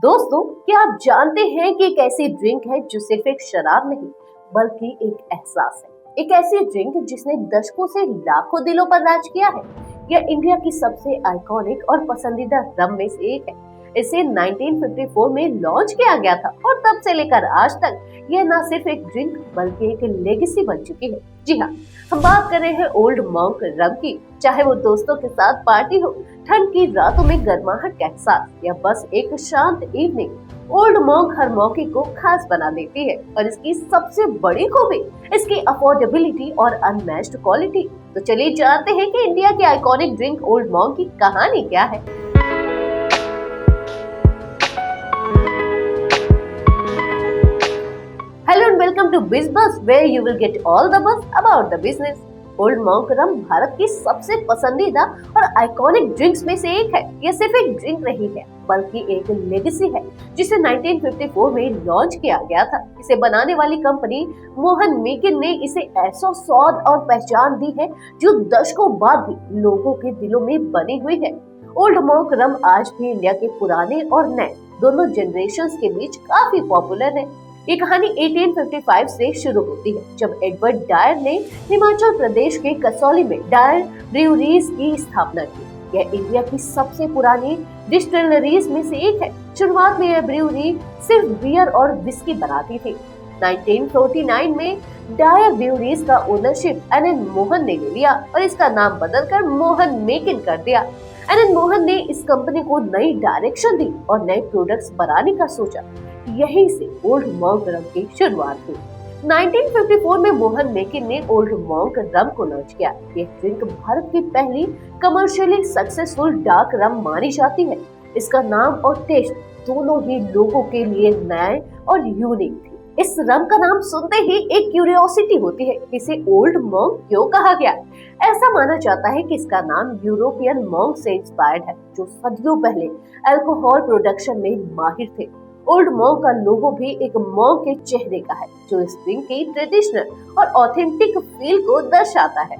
दोस्तों, क्या आप जानते हैं कि एक ऐसी ड्रिंक है जो सिर्फ एक शराब नहीं बल्कि एक एहसास है। एक ऐसी ड्रिंक जिसने दशकों से लाखों दिलों पर राज किया है। यह इंडिया की सबसे आइकॉनिक और पसंदीदा रम में से एक है। इसे 1954 में लॉन्च किया गया था और तब से लेकर आज तक यह न सिर्फ एक ड्रिंक बल्कि एक लेगेसी बन चुकी है। जी हाँ, हम बात कर रहे हैं ओल्ड मॉन्क रम की। चाहे वो दोस्तों के साथ पार्टी हो, ठंड की रातों में गर्माहट का एहसास या बस एक शांत इवनिंग, ओल्ड मॉन्क हर मौके को खास बना देती है। और इसकी सबसे बड़ी खूबी इसकी अफोर्डेबिलिटी और अनमैच्ड क्वालिटी। तो चलिए जानते हैं कि इंडिया की आइकॉनिक ड्रिंक ओल्ड मॉन्क की कहानी क्या है। Hello and welcome to BizBuzz, where you will get all the buzz about the business. Old Monk rum Bharat की सबसे पसंदीदा और आइकॉनिक ड्रिंक्स में से एक है। यह सिर्फ एक ड्रिंक नहीं है बल्कि एक लेगेसी है जिसे 1954 में लॉन्च किया गया था। इसे बनाने वाली कंपनी मोहन मेकिन ने इसे ऐसा स्वाद और पहचान दी है जो दशकों बाद भी लोगों के दिलों में बनी हुई है। ओल्ड मॉन्क रम आज भी इंडिया के पुराने और नए दोनों जनरेशंस के बीच काफी पॉपुलर है। ये कहानी 1855 से शुरू होती है, जब एडवर्ड डायर ने हिमाचल प्रदेश के कसौली में डायर ब्रूअरीज की स्थापना की। यह इंडिया की सबसे पुरानी डिस्टिलरीज में से एक है। शुरुआत में यह ब्रूअरी सिर्फ बियर और विस्की बनाती थी। 1949 में डायर ब्रूअरीज का ओनरशिप एन मोहन ने ले लिया और इसका नाम बदलकर मोहन मेकिन कर दिया। एन मोहन ने इस कंपनी को नई डायरेक्शन दी और नए प्रोडक्ट्स बनाने का सोचा। यहीं से ओल्ड मॉन्क रम की शुरुआत हुई। 1954 में मोहन मेकिन ने ओल्ड मॉन्क रम को लॉन्च किया। यह ड्रिंक भारत की पहली कमर्शियली सक्सेसफुल डार्क रम मानी जाती है। इसका नाम और टेस्ट दोनों ही लोगों के लिए नए और यूनिक थी। इस रम का नाम सुनते ही एक क्यूरियोसिटी होती है, इसे ओल्ड मॉन्क क्यों कहा गया। ऐसा माना जाता है कि इसका नाम यूरोपियन मॉन्क से इंस्पायर्ड है, जो सदियों पहले अल्कोहल प्रोडक्शन में माहिर थे। ओल्ड मॉन्क का लोगो भी एक मॉन्क के चेहरे का है, जो इस ड्रिंक की ट्रेडिशनल और ऑथेंटिक फील को दर्शाता है।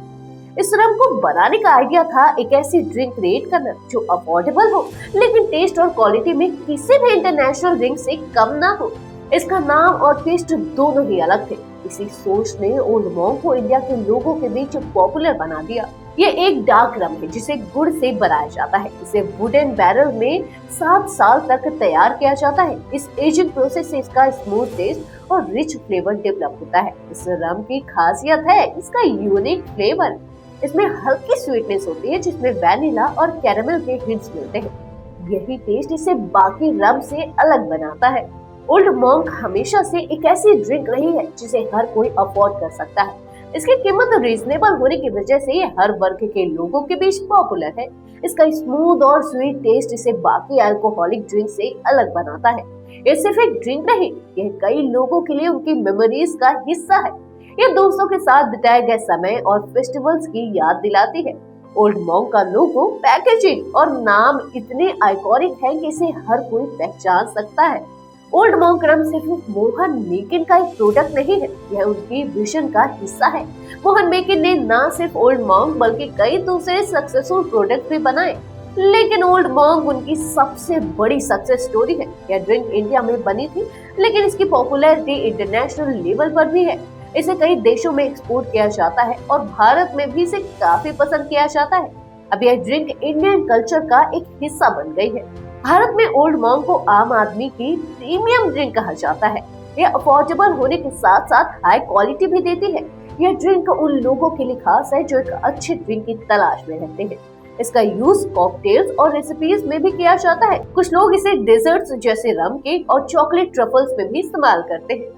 इस रम को बनाने का आइडिया था एक ऐसी ड्रिंक क्रिएट करना जो अफोर्डेबल हो, लेकिन टेस्ट और क्वालिटी में किसी भी इंटरनेशनल ड्रिंक से कम ना हो। इसका नाम और टेस्ट दोनों ही अलग थे। इसी सोच ने ओल्ड मॉन्क को इंडिया के लोगों के बीच पॉपुलर बना दिया। ये एक डार्क रम है जिसे गुड़ से बनाया जाता है। इसे वुडन बैरल में 7 साल तक तैयार किया जाता है। इस एजिंग प्रोसेस से इसका स्मूथ टेस्ट और रिच फ्लेवर डेवलप होता है। इस रम की खासियत है इसका यूनिक फ्लेवर। इसमें हल्की स्वीटनेस होती है जिसमें वैनिला और कैरेमल के हिंट्स मिलते हैं। यही टेस्ट इसे बाकी रम से अलग बनाता है। ओल्ड मॉन्क हमेशा से एक ऐसी ड्रिंक रही है जिसे हर कोई अफोर्ड कर सकता है। इसकी कीमत रीजनेबल होने की वजह से ये हर वर्ग के लोगों के बीच पॉपुलर है। इसका स्मूथ और स्वीट टेस्ट इसे बाकी अल्कोहलिक ड्रिंक से अलग बनाता है। ये सिर्फ एक ड्रिंक नहीं, यह कई लोगों के लिए उनकी मेमोरीज का हिस्सा है। ये दोस्तों के साथ बिताए गए समय और फेस्टिवल्स की याद दिलाती है। ओल्ड मॉन्क का लोगो, पैकेजिंग और नाम इतने आइकॉनिक है कि इसे हर कोई पहचान सकता है। ओल्ड मॉन्क रम सिर्फ मोहन मेकिन का एक प्रोडक्ट नहीं है, यह उनकी विजन का हिस्सा है। मोहन मेकिन ने न सिर्फ ओल्ड मॉन्क बल्कि कई दूसरे सक्सेसफुल प्रोडक्ट भी बनाए, लेकिन ओल्ड मॉन्क उनकी सबसे बड़ी सक्सेस स्टोरी है। यह ड्रिंक इंडिया में बनी थी, लेकिन इसकी पॉपुलैरिटी इंटरनेशनल लेवल पर भी है। इसे कई देशों में एक्सपोर्ट किया जाता है और भारत में भी इसे काफी पसंद किया जाता है। अब यह ड्रिंक इंडियन कल्चर का एक हिस्सा बन गई है। भारत में ओल्ड मॉन्क को आम आदमी की प्रीमियम ड्रिंक कहा जाता है। यह अफोर्डेबल होने के साथ साथ हाई क्वालिटी भी देती है। यह ड्रिंक उन लोगों के लिए खास है जो एक अच्छी ड्रिंक की तलाश में रहते हैं। इसका यूज कॉकटेल्स और रेसिपीज में भी किया जाता है। कुछ लोग इसे डेजर्ट्स जैसे रम केक और चॉकलेट ट्रफल्स में भी इस्तेमाल करते हैं।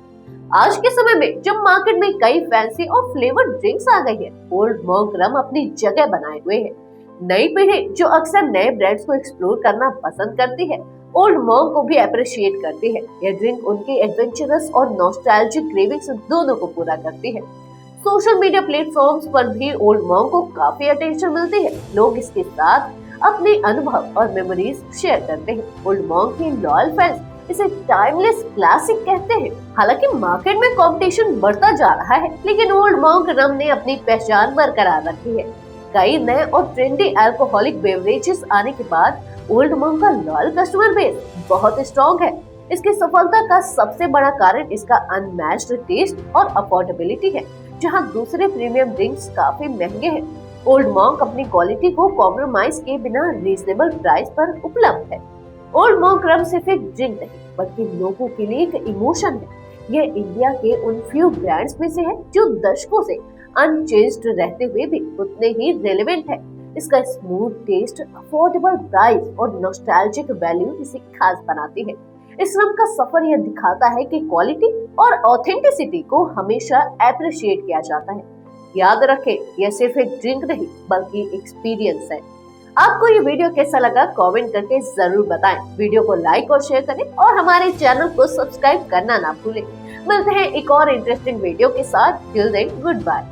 आज के समय में जब मार्केट में कई फैंसी और फ्लेवर्ड ड्रिंक्स आ गई है, ओल्ड मॉन्क रम अपनी जगह बनाए हुए है। नई पीढ़ी जो अक्सर नए ब्रांड्स को एक्सप्लोर करना पसंद करती है, ओल्ड मॉन्क को भी अप्रिशिएट करती है। यह ड्रिंक उनके एडवेंचरस और नॉस्टैल्जिक क्रेविंग्स दोनों को पूरा करती है। सोशल मीडिया प्लेटफॉर्म्स पर भी ओल्ड मॉन्क को काफी अटेंशन मिलती है। लोग इसके साथ अपने अनुभव और मेमोरीज शेयर करते हैं। ओल्ड मॉन्क के लॉयल फैंस इसे टाइमलेस क्लासिक कहते हैं। हालांकि मार्केट में कंपटीशन बढ़ता जा रहा है, लेकिन ओल्ड मॉन्क रम ने अपनी पहचान बरकरार रखी है। कई नए और ट्रेंडी अल्कोहलिक बेवरेजेस आने के बाद ओल्ड मॉन्क का लॉयल कस्टमर बेस बहुत स्ट्रॉन्ग है। इसकी सफलता का सबसे बड़ा कारण इसका अनमैच्ड टेस्ट और अफोर्डेबिलिटी है, जहां दूसरे प्रीमियम ड्रिंक्स काफी महंगे हैं। ओल्ड मॉन्क अपनी क्वालिटी को कॉम्प्रोमाइज के बिना रीजनेबल प्राइस पर उपलब्ध है। ओल्ड मॉन्क रम सिर्फ एक ड्रिंक नहीं, बल्कि लोगों के लिए एक इमोशन है। यह इंडिया के उन फ्यू ब्रांड्स में से है जो दशकों से अनचेंज्ड रहते हुए भी उतने ही रेलेवेंट है। इसका स्मूथ टेस्ट, अफोर्डेबल प्राइस और नॉस्टैल्जिक वैल्यू इसे खास बनाती है। इस रम का सफर यह दिखाता है कि क्वालिटी और ऑथेंटिसिटी को हमेशा अप्रिशिएट किया जाता है। याद रखें, यह सिर्फ एक ड्रिंक नहीं बल्कि एक्सपीरियंस है। आपको ये वीडियो कैसा लगा कमेंट करके जरूर बताएं। वीडियो को लाइक और शेयर करें और हमारे चैनल को सब्सक्राइब करना ना भूलें। मिलते हैं एक और इंटरेस्टिंग वीडियो के साथ। Till then, good bye.